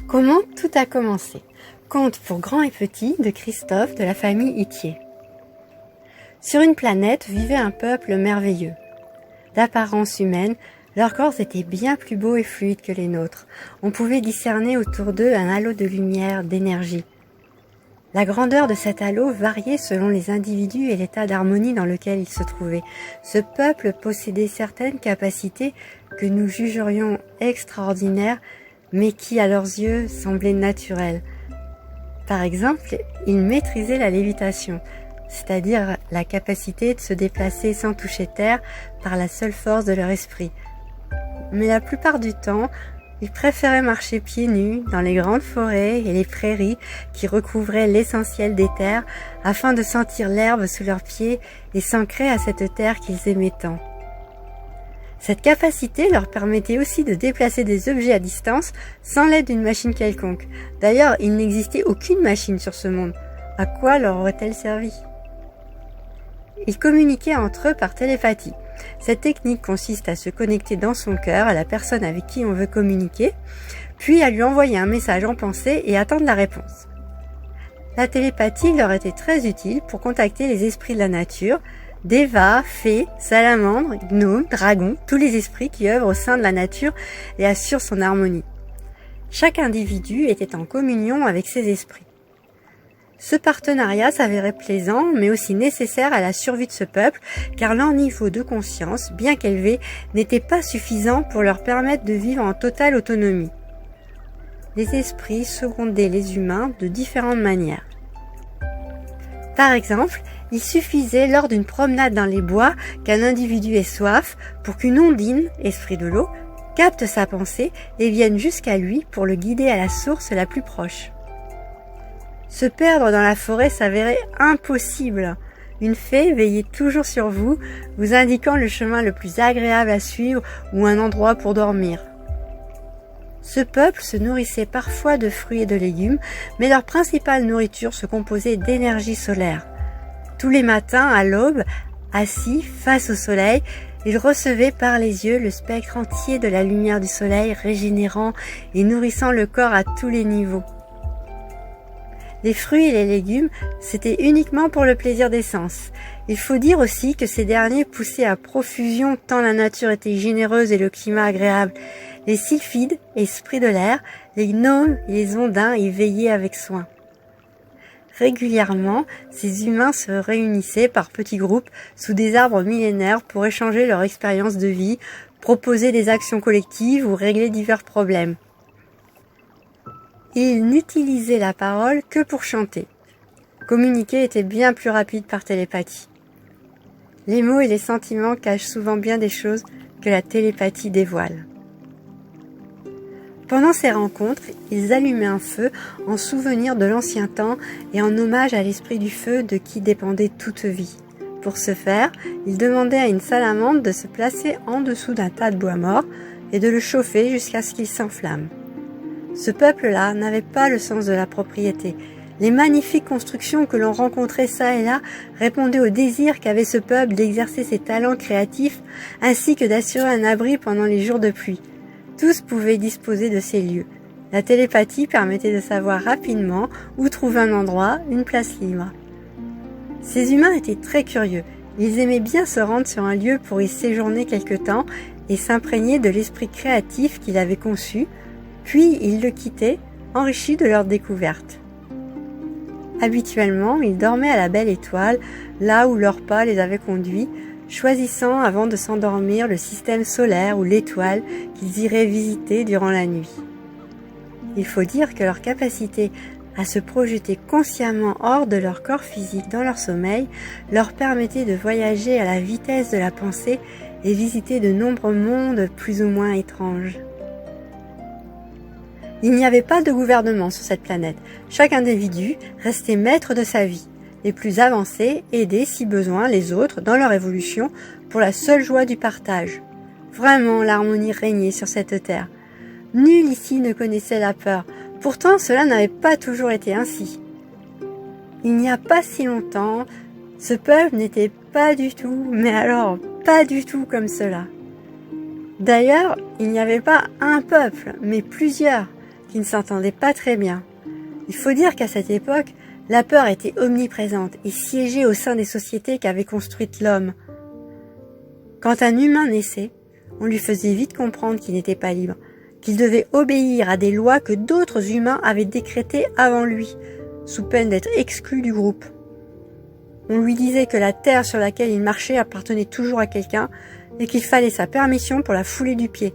Comment tout a commencé? Conte pour grands et petits de Christophe de la famille Itier. Sur une planète vivait un peuple merveilleux. D'apparence humaine, leurs corps étaient bien plus beaux et fluides que les nôtres. On pouvait discerner autour d'eux un halo de lumière, d'énergie. La grandeur de cet halo variait selon les individus et l'état d'harmonie dans lequel ils se trouvaient. Ce peuple possédait certaines capacités que nous jugerions extraordinaires, mais qui, à leurs yeux, semblaient naturelles. Par exemple, ils maîtrisaient la lévitation, c'est-à-dire la capacité de se déplacer sans toucher terre par la seule force de leur esprit. Mais la plupart du temps, ils préféraient marcher pieds nus dans les grandes forêts et les prairies qui recouvraient l'essentiel des terres afin de sentir l'herbe sous leurs pieds et s'ancrer à cette terre qu'ils aimaient tant. Cette capacité leur permettait aussi de déplacer des objets à distance sans l'aide d'une machine quelconque. D'ailleurs, il n'existait aucune machine sur ce monde. À quoi leur aurait-elle servi? Ils communiquaient entre eux par télépathie. Cette technique consiste à se connecter dans son cœur à la personne avec qui on veut communiquer, puis à lui envoyer un message en pensée et attendre la réponse. La télépathie leur était très utile pour contacter les esprits de la nature, dévas, fées, salamandres, gnomes, dragons, tous les esprits qui œuvrent au sein de la nature et assurent son harmonie. Chaque individu était en communion avec ses esprits. Ce partenariat s'avérait plaisant, mais aussi nécessaire à la survie de ce peuple, car leur niveau de conscience, bien qu'élevé, n'était pas suffisant pour leur permettre de vivre en totale autonomie. Les esprits secondaient les humains de différentes manières. Par exemple, il suffisait lors d'une promenade dans les bois qu'un individu ait soif pour qu'une ondine, esprit de l'eau, capte sa pensée et vienne jusqu'à lui pour le guider à la source la plus proche. Se perdre dans la forêt s'avérait impossible. Une fée veillait toujours sur vous, vous indiquant le chemin le plus agréable à suivre ou un endroit pour dormir. Ce peuple se nourrissait parfois de fruits et de légumes, mais leur principale nourriture se composait d'énergie solaire. Tous les matins, à l'aube, assis face au soleil, ils recevaient par les yeux le spectre entier de la lumière du soleil, régénérant et nourrissant le corps à tous les niveaux. Les fruits et les légumes, c'était uniquement pour le plaisir des sens. Il faut dire aussi que ces derniers poussaient à profusion tant la nature était généreuse et le climat agréable. Les sylphides, esprits de l'air, les gnomes et les ondins y veillaient avec soin. Régulièrement, ces humains se réunissaient par petits groupes sous des arbres millénaires pour échanger leur expérience de vie, proposer des actions collectives ou régler divers problèmes. Ils n'utilisaient la parole que pour chanter. Communiquer était bien plus rapide par télépathie. Les mots et les sentiments cachent souvent bien des choses que la télépathie dévoile. Pendant ces rencontres, ils allumaient un feu en souvenir de l'ancien temps et en hommage à l'esprit du feu de qui dépendait toute vie. Pour ce faire, ils demandaient à une salamandre de se placer en dessous d'un tas de bois mort et de le chauffer jusqu'à ce qu'il s'enflamme. Ce peuple-là n'avait pas le sens de la propriété. Les magnifiques constructions que l'on rencontrait çà et là répondaient au désir qu'avait ce peuple d'exercer ses talents créatifs ainsi que d'assurer un abri pendant les jours de pluie. Tous pouvaient disposer de ces lieux. La télépathie permettait de savoir rapidement où trouver un endroit, une place libre. Ces humains étaient très curieux. Ils aimaient bien se rendre sur un lieu pour y séjourner quelque temps et s'imprégner de l'esprit créatif qu'il avait conçu, puis ils le quittaient, enrichis de leur découverte. Habituellement, ils dormaient à la belle étoile, là où leur pas les avait conduits, choisissant avant de s'endormir le système solaire ou l'étoile qu'ils iraient visiter durant la nuit. Il faut dire que leur capacité à se projeter consciemment hors de leur corps physique dans leur sommeil leur permettait de voyager à la vitesse de la pensée et visiter de nombreux mondes plus ou moins étranges. Il n'y avait pas de gouvernement sur cette planète. Chaque individu restait maître de sa vie. Les plus avancés aidaient, si besoin, les autres dans leur évolution pour la seule joie du partage. Vraiment, l'harmonie régnait sur cette terre. Nul ici ne connaissait la peur. Pourtant, cela n'avait pas toujours été ainsi. Il n'y a pas si longtemps, ce peuple n'était pas du tout, mais alors pas du tout comme cela. D'ailleurs, il n'y avait pas un peuple, mais plusieurs. qui ne s'entendaient pas très bien. Il faut dire qu'à cette époque, la peur était omniprésente et siégeait au sein des sociétés qu'avait construites l'homme. Quand un humain naissait, on lui faisait vite comprendre qu'il n'était pas libre, qu'il devait obéir à des lois que d'autres humains avaient décrétées avant lui, sous peine d'être exclu du groupe. On lui disait que la terre sur laquelle il marchait appartenait toujours à quelqu'un et qu'il fallait sa permission pour la fouler du pied,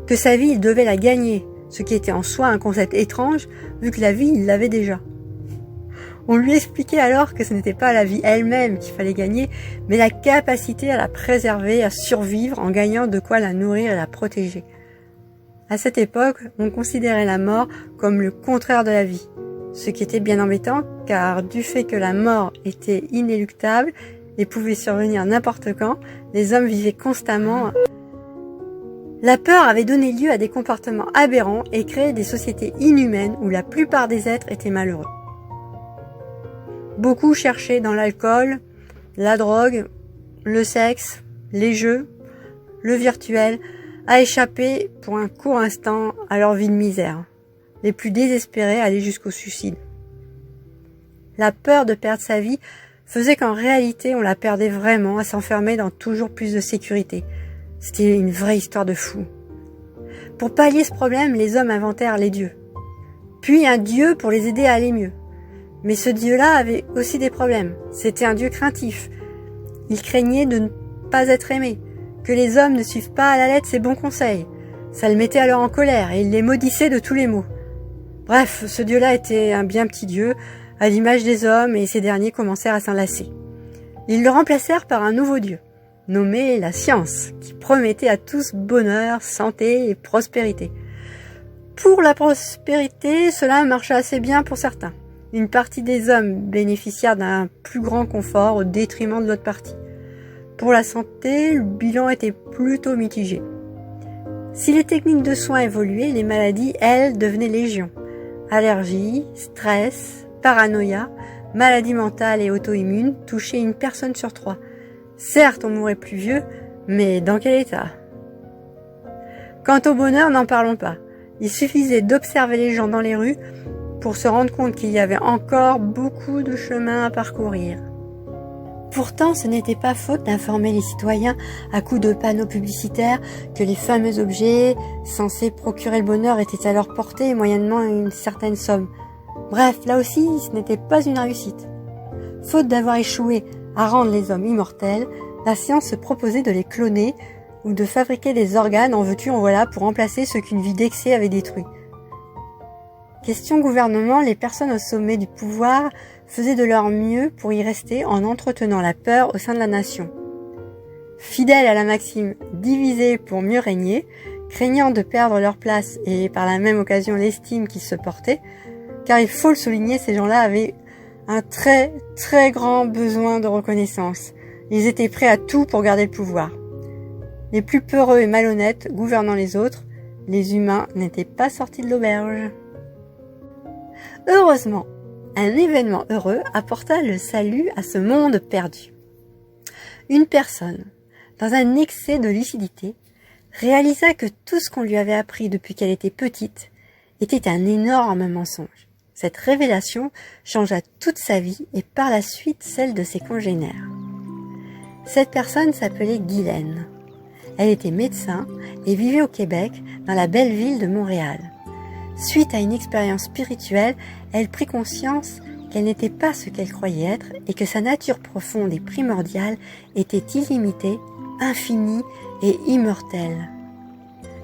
que sa vie il devait la gagner, ce qui était en soi un concept étrange vu que la vie il l'avait déjà. On lui expliquait alors que ce n'était pas la vie elle-même qu'il fallait gagner, mais la capacité à la préserver, à survivre en gagnant de quoi la nourrir et la protéger. À cette époque, on considérait la mort comme le contraire de la vie, ce qui était bien embêtant car du fait que la mort était inéluctable et pouvait survenir n'importe quand, les hommes vivaient constamment. La peur avait donné lieu à des comportements aberrants et créé des sociétés inhumaines où la plupart des êtres étaient malheureux. Beaucoup cherchaient dans l'alcool, la drogue, le sexe, les jeux, le virtuel, à échapper pour un court instant à leur vie de misère. Les plus désespérés allaient jusqu'au suicide. La peur de perdre sa vie faisait qu'en réalité on la perdait vraiment à s'enfermer dans toujours plus de sécurité. C'était une vraie histoire de fou. Pour pallier ce problème, les hommes inventèrent les dieux. Puis un dieu pour les aider à aller mieux. Mais ce dieu-là avait aussi des problèmes. C'était un dieu craintif. Il craignait de ne pas être aimé, que les hommes ne suivent pas à la lettre ses bons conseils. Ça le mettait alors en colère et il les maudissait de tous les maux. Bref, ce dieu-là était un bien petit dieu, à l'image des hommes, et ces derniers commencèrent à s'en lasser. Ils le remplacèrent par un nouveau dieu, nommé la science, qui promettait à tous bonheur, santé et prospérité. Pour la prospérité, cela marcha assez bien pour certains. Une partie des hommes bénéficièrent d'un plus grand confort au détriment de l'autre partie. Pour la santé, le bilan était plutôt mitigé. Si les techniques de soins évoluaient, les maladies, elles, devenaient légion. Allergies, stress, paranoïa, maladies mentales et auto-immunes touchaient une personne sur 3. Certes, on mourait plus vieux, mais dans quel état? Quant au bonheur, n'en parlons pas. Il suffisait d'observer les gens dans les rues pour se rendre compte qu'il y avait encore beaucoup de chemin à parcourir. Pourtant, ce n'était pas faute d'informer les citoyens à coups de panneaux publicitaires que les fameux objets censés procurer le bonheur étaient à leur portée moyennant une certaine somme. Bref, là aussi, ce n'était pas une réussite. Faute d'avoir échoué à rendre les hommes immortels, la science se proposait de les cloner ou de fabriquer des organes en veux-tu en voilà pour remplacer ce qu'une vie d'excès avait détruit. Question gouvernement, les personnes au sommet du pouvoir faisaient de leur mieux pour y rester en entretenant la peur au sein de la nation. Fidèles à la maxime « diviser pour mieux régner », craignant de perdre leur place et par la même occasion l'estime qu'ils se portaient, car il faut le souligner, ces gens-là avaient un très très grand besoin de reconnaissance. Ils étaient prêts à tout pour garder le pouvoir. Les plus peureux et malhonnêtes gouvernant les autres, les humains n'étaient pas sortis de l'auberge. Heureusement, un événement heureux apporta le salut à ce monde perdu. Une personne, dans un excès de lucidité, réalisa que tout ce qu'on lui avait appris depuis qu'elle était petite était un énorme mensonge. Cette révélation changea toute sa vie et par la suite celle de ses congénères. Cette personne s'appelait Guylaine. Elle était médecin et vivait au Québec, dans la belle ville de Montréal. Suite à une expérience spirituelle, elle prit conscience qu'elle n'était pas ce qu'elle croyait être et que sa nature profonde et primordiale était illimitée, infinie et immortelle.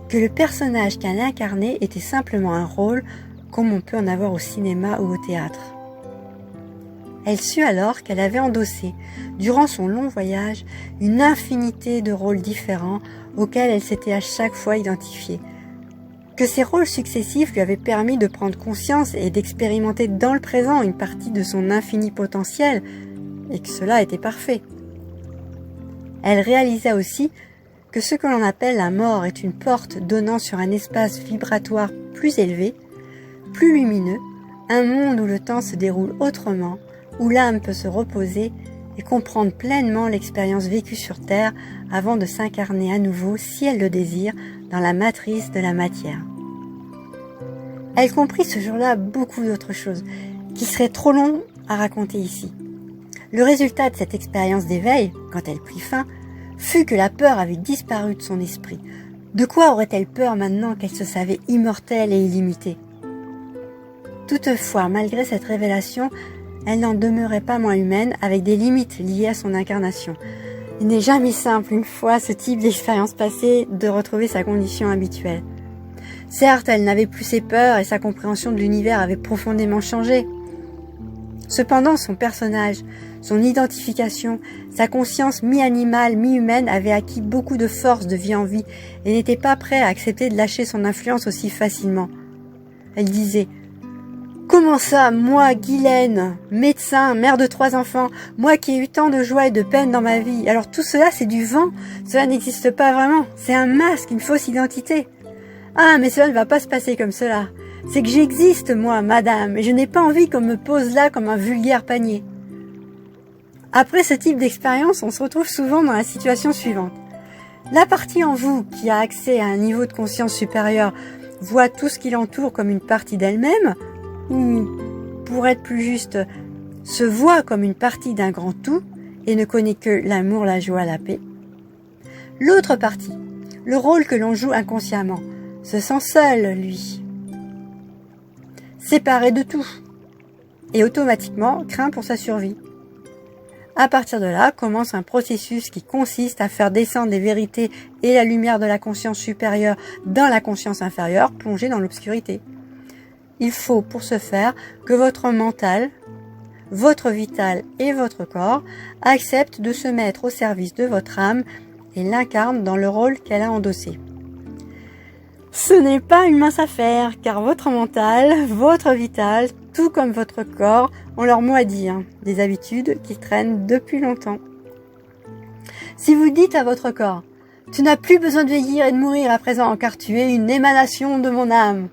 Que le personnage qu'elle incarnait était simplement un rôle comme on peut en avoir au cinéma ou au théâtre. Elle sut alors qu'elle avait endossé, durant son long voyage, une infinité de rôles différents auxquels elle s'était à chaque fois identifiée. Que ces rôles successifs lui avaient permis de prendre conscience et d'expérimenter dans le présent une partie de son infini potentiel, et que cela était parfait. Elle réalisa aussi que ce que l'on appelle la mort est une porte donnant sur un espace vibratoire plus élevé, plus lumineux, un monde où le temps se déroule autrement, où l'âme peut se reposer et comprendre pleinement l'expérience vécue sur Terre avant de s'incarner à nouveau, si elle le désire, dans la matrice de la matière. Elle comprit ce jour-là beaucoup d'autres choses, qui seraient trop longs à raconter ici. Le résultat de cette expérience d'éveil, quand elle prit fin, fut que la peur avait disparu de son esprit. De quoi aurait-elle peur maintenant qu'elle se savait immortelle et illimitée? Toutefois, malgré cette révélation, elle n'en demeurait pas moins humaine, avec des limites liées à son incarnation. Il n'est jamais simple, une fois ce type d'expérience passée, de retrouver sa condition habituelle. Certes, elle n'avait plus ses peurs et sa compréhension de l'univers avait profondément changé. Cependant, son personnage, son identification, sa conscience mi-animale, mi-humaine avait acquis beaucoup de force de vie en vie et n'était pas prêt à accepter de lâcher son influence aussi facilement. Elle disait « Comment ça, moi, Guylaine, médecin, mère de 3 enfants, moi qui ai eu tant de joie et de peine dans ma vie, alors tout cela c'est du vent, cela n'existe pas vraiment, c'est un masque, une fausse identité. Ah, mais cela ne va pas se passer comme cela. C'est que j'existe, moi, madame, et je n'ai pas envie qu'on me pose là comme un vulgaire panier. » Après ce type d'expérience, on se retrouve souvent dans la situation suivante. La partie en vous qui a accès à un niveau de conscience supérieur voit tout ce qui l'entoure comme une partie d'elle-même, ou, pour être plus juste, se voit comme une partie d'un grand tout et ne connaît que l'amour, la joie, la paix. L'autre partie, le rôle que l'on joue inconsciemment, se sent seul, lui, séparé de tout, et automatiquement craint pour sa survie. À partir de là, commence un processus qui consiste à faire descendre les vérités et la lumière de la conscience supérieure dans la conscience inférieure, plongée dans l'obscurité. Il faut, pour ce faire, que votre mental, votre vital et votre corps acceptent de se mettre au service de votre âme et l'incarnent dans le rôle qu'elle a endossé. Ce n'est pas une mince affaire, car votre mental, votre vital, tout comme votre corps, ont leur mot à dire, des habitudes qui traînent depuis longtemps. Si vous dites à votre corps « Tu n'as plus besoin de vieillir et de mourir à présent, car tu es une émanation de mon âme »,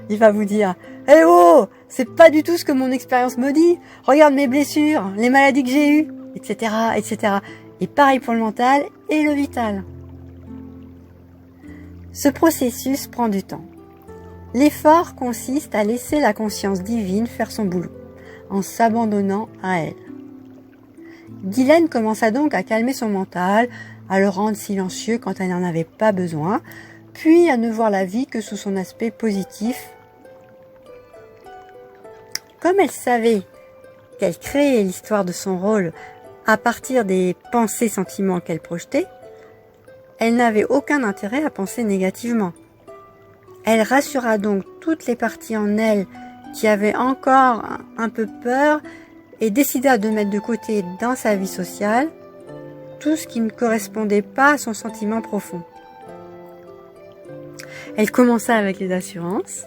il va vous dire « Eh oh, c'est pas du tout ce que mon expérience me dit, regarde mes blessures, les maladies que j'ai eues, etc., etc. » Et pareil pour le mental et le vital. Ce processus prend du temps. L'effort consiste à laisser la conscience divine faire son boulot, en s'abandonnant à elle. Guylaine commença donc à calmer son mental, à le rendre silencieux quand elle n'en avait pas besoin, puis à ne voir la vie que sous son aspect positif. Comme elle savait qu'elle créait l'histoire de son rôle à partir des pensées, sentiments qu'elle projetait, elle n'avait aucun intérêt à penser négativement. Elle rassura donc toutes les parties en elle qui avaient encore un peu peur et décida de mettre de côté dans sa vie sociale tout ce qui ne correspondait pas à son sentiment profond. Elle commença avec les assurances.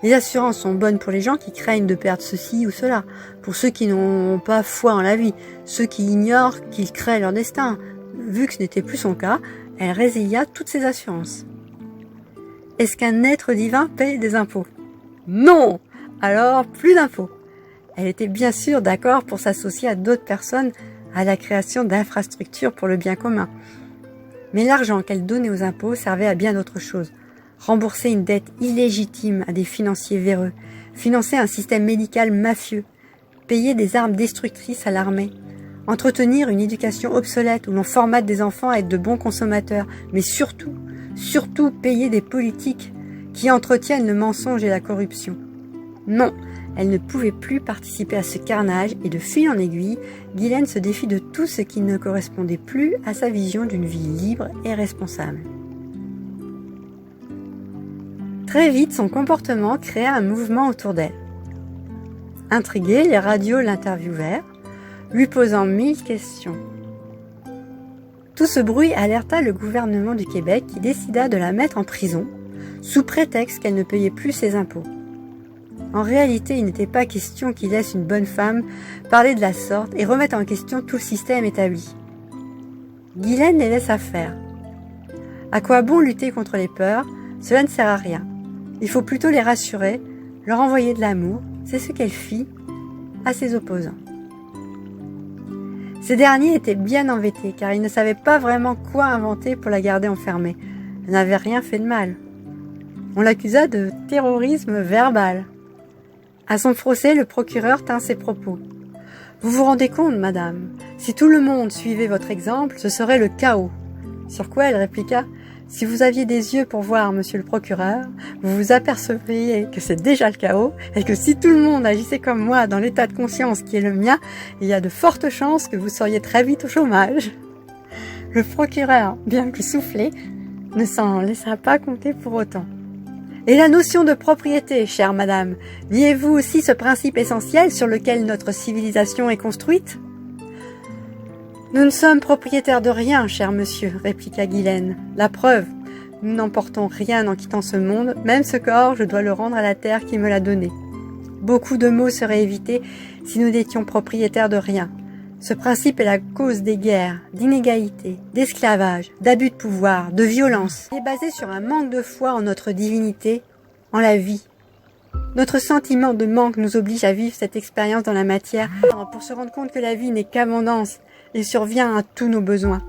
Les assurances sont bonnes pour les gens qui craignent de perdre ceci ou cela, pour ceux qui n'ont pas foi en la vie, ceux qui ignorent qu'ils créent leur destin. Vu que ce n'était plus son cas, elle résilia toutes ses assurances. Est-ce qu'un être divin paye des impôts? Non! Alors, plus d'impôts. Elle était bien sûr d'accord pour s'associer à d'autres personnes à la création d'infrastructures pour le bien commun. Mais l'argent qu'elle donnait aux impôts servait à bien d'autres choses. Rembourser une dette illégitime à des financiers véreux, financer un système médical mafieux, payer des armes destructrices à l'armée, entretenir une éducation obsolète où l'on formate des enfants à être de bons consommateurs, mais surtout payer des politiques qui entretiennent le mensonge et la corruption. Non, elle ne pouvait plus participer à ce carnage et de fil en aiguille, Guylaine se défit de tout ce qui ne correspondait plus à sa vision d'une vie libre et responsable. Très vite, son comportement créa un mouvement autour d'elle. Intrigués, les radios l'interviewèrent, lui posant 1000 questions. Tout ce bruit alerta le gouvernement du Québec qui décida de la mettre en prison, sous prétexte qu'elle ne payait plus ses impôts. En réalité, il n'était pas question qu'il laisse une bonne femme parler de la sorte et remettre en question tout le système établi. Guylaine les laissa faire. À quoi bon lutter contre les peurs? Cela ne sert à rien. Il faut plutôt les rassurer, leur envoyer de l'amour, c'est ce qu'elle fit à ses opposants. Ces derniers étaient bien embêtés car ils ne savaient pas vraiment quoi inventer pour la garder enfermée. Elle n'avait rien fait de mal. On l'accusa de terrorisme verbal. À son procès, le procureur tint ses propos. « Vous vous rendez compte, madame, si tout le monde suivait votre exemple, ce serait le chaos. » Sur quoi elle répliqua « Si vous aviez des yeux pour voir, monsieur le procureur, vous vous apercevriez que c'est déjà le chaos et que si tout le monde agissait comme moi dans l'état de conscience qui est le mien, il y a de fortes chances que vous seriez très vite au chômage. » Le procureur, bien que soufflé, ne s'en laissa pas compter pour autant. Et la notion de propriété, chère madame, niez-vous aussi ce principe essentiel sur lequel notre civilisation est construite ? Nous ne sommes propriétaires de rien, cher monsieur, répliqua Guylaine. La preuve, nous n'emportons rien en quittant ce monde, même ce corps, je dois le rendre à la terre qui me l'a donné. Beaucoup de maux seraient évités si nous n'étions propriétaires de rien. Ce principe est la cause des guerres, d'inégalités, d'esclavage, d'abus de pouvoir, de violence. Il est basé sur un manque de foi en notre divinité, en la vie. Notre sentiment de manque nous oblige à vivre cette expérience dans la matière pour se rendre compte que la vie n'est qu'abondance et survient à tous nos besoins.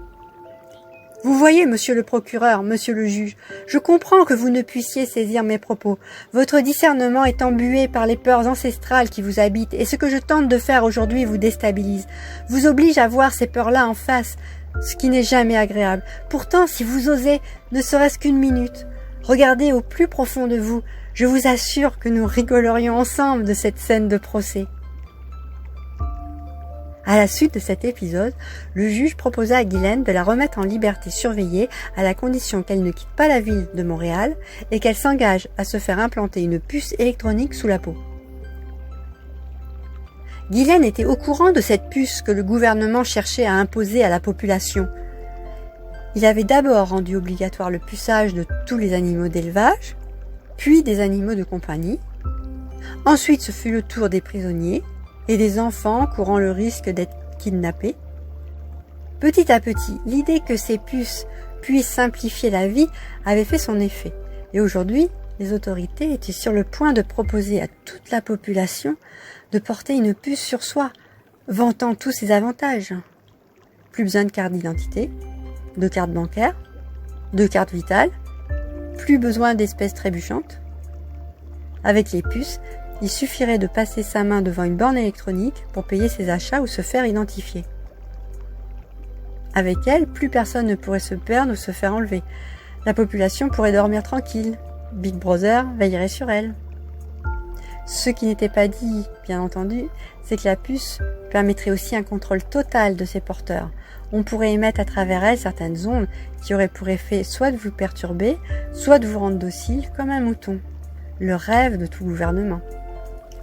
Vous voyez, monsieur le procureur, monsieur le juge, je comprends que vous ne puissiez saisir mes propos. Votre discernement est embué par les peurs ancestrales qui vous habitent, et ce que je tente de faire aujourd'hui vous déstabilise, vous oblige à voir ces peurs-là en face, ce qui n'est jamais agréable. Pourtant, si vous osez, ne serait-ce qu'une minute, regardez au plus profond de vous, je vous assure que nous rigolerions ensemble de cette scène de procès. À la suite de cet épisode, le juge proposa à Guylaine de la remettre en liberté surveillée à la condition qu'elle ne quitte pas la ville de Montréal et qu'elle s'engage à se faire implanter une puce électronique sous la peau. Guylaine était au courant de cette puce que le gouvernement cherchait à imposer à la population. Il avait d'abord rendu obligatoire le puçage de tous les animaux d'élevage, puis des animaux de compagnie. Ensuite, ce fut le tour des prisonniers et des enfants courant le risque d'être kidnappés. Petit à petit, l'idée que ces puces puissent simplifier la vie avait fait son effet. Et aujourd'hui, les autorités étaient sur le point de proposer à toute la population de porter une puce sur soi, vantant tous ses avantages. Plus besoin de carte d'identité, de carte bancaire, de carte vitale, plus besoin d'espèces trébuchantes. Avec les puces, il suffirait de passer sa main devant une borne électronique pour payer ses achats ou se faire identifier. Avec elle, plus personne ne pourrait se perdre ou se faire enlever. La population pourrait dormir tranquille. Big Brother veillerait sur elle. Ce qui n'était pas dit, bien entendu, c'est que la puce permettrait aussi un contrôle total de ses porteurs. On pourrait émettre à travers elle certaines ondes qui auraient pour effet soit de vous perturber, soit de vous rendre docile comme un mouton. Le rêve de tout gouvernement.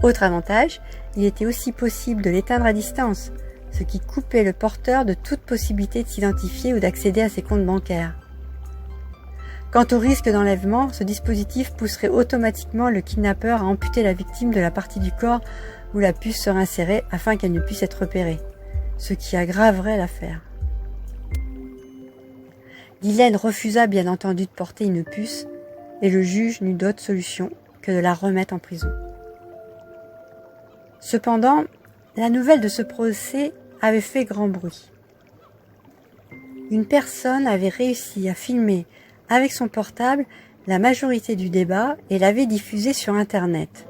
Autre avantage, il était aussi possible de l'éteindre à distance, ce qui coupait le porteur de toute possibilité de s'identifier ou d'accéder à ses comptes bancaires. Quant au risque d'enlèvement, ce dispositif pousserait automatiquement le kidnappeur à amputer la victime de la partie du corps où la puce serait insérée afin qu'elle ne puisse être repérée, ce qui aggraverait l'affaire. Guylaine refusa bien entendu de porter une puce et le juge n'eut d'autre solution que de la remettre en prison. Cependant, la nouvelle de ce procès avait fait grand bruit. Une personne avait réussi à filmer avec son portable la majorité du débat et l'avait diffusé sur Internet.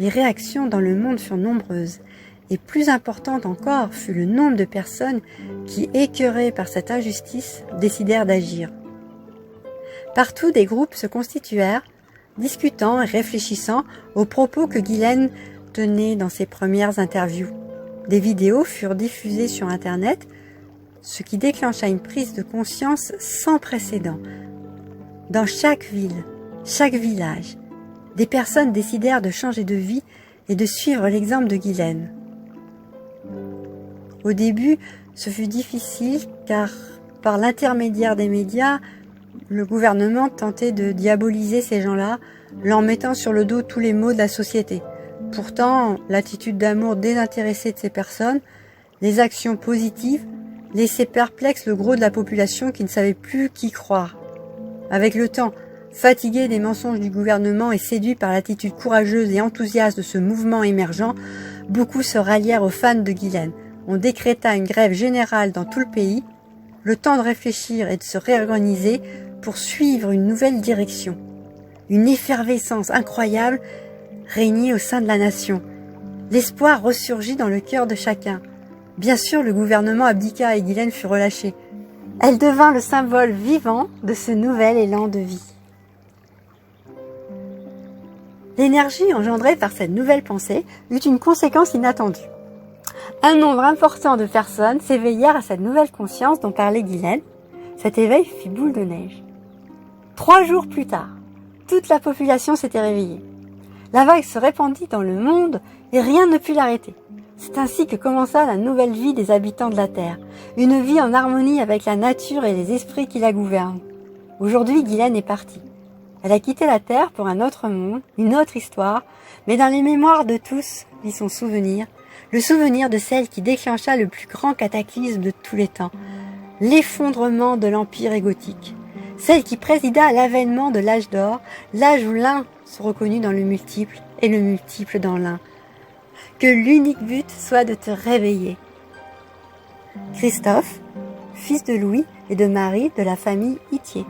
Les réactions dans le monde furent nombreuses, et plus importante encore fut le nombre de personnes qui, écœurées par cette injustice, décidèrent d'agir. Partout, des groupes se constituèrent, discutant et réfléchissant aux propos que Guylaine tenait dans ses premières interviews. Des vidéos furent diffusées sur Internet, ce qui déclencha une prise de conscience sans précédent. Dans chaque ville, chaque village, des personnes décidèrent de changer de vie et de suivre l'exemple de Guylaine. Au début, ce fut difficile car, par l'intermédiaire des médias, le gouvernement tentait de diaboliser ces gens-là, leur mettant sur le dos tous les maux de la société. Pourtant, l'attitude d'amour désintéressée de ces personnes, les actions positives, laissaient perplexe le gros de la population qui ne savait plus qui croire. Avec le temps, fatigué des mensonges du gouvernement et séduit par l'attitude courageuse et enthousiaste de ce mouvement émergent, beaucoup se rallièrent aux fans de Guylaine. On décréta une grève générale dans tout le pays, le temps de réfléchir et de se réorganiser pour suivre une nouvelle direction. Une effervescence incroyable régnait au sein de la nation. L'espoir ressurgit dans le cœur de chacun. Bien sûr, le gouvernement abdiqua et Guylaine fut relâchée. Elle devint le symbole vivant de ce nouvel élan de vie. L'énergie engendrée par cette nouvelle pensée eut une conséquence inattendue. Un nombre important de personnes s'éveillèrent à cette nouvelle conscience dont parlait Guylaine. Cet éveil fit boule de neige. 3 jours plus tard, toute la population s'était réveillée. La vague se répandit dans le monde et rien ne put l'arrêter. C'est ainsi que commença la nouvelle vie des habitants de la Terre, une vie en harmonie avec la nature et les esprits qui la gouvernent. Aujourd'hui, Guylaine est partie. Elle a quitté la Terre pour un autre monde, une autre histoire, mais dans les mémoires de tous vit son souvenir, le souvenir de celle qui déclencha le plus grand cataclysme de tous les temps, l'effondrement de l'Empire égotique, celle qui présida à l'avènement de l'âge d'or, l'âge où l'un se reconnut dans le multiple et le multiple dans l'un. Que l'unique but soit de te réveiller. Christophe, fils de Louis et de Marie de la famille Itier.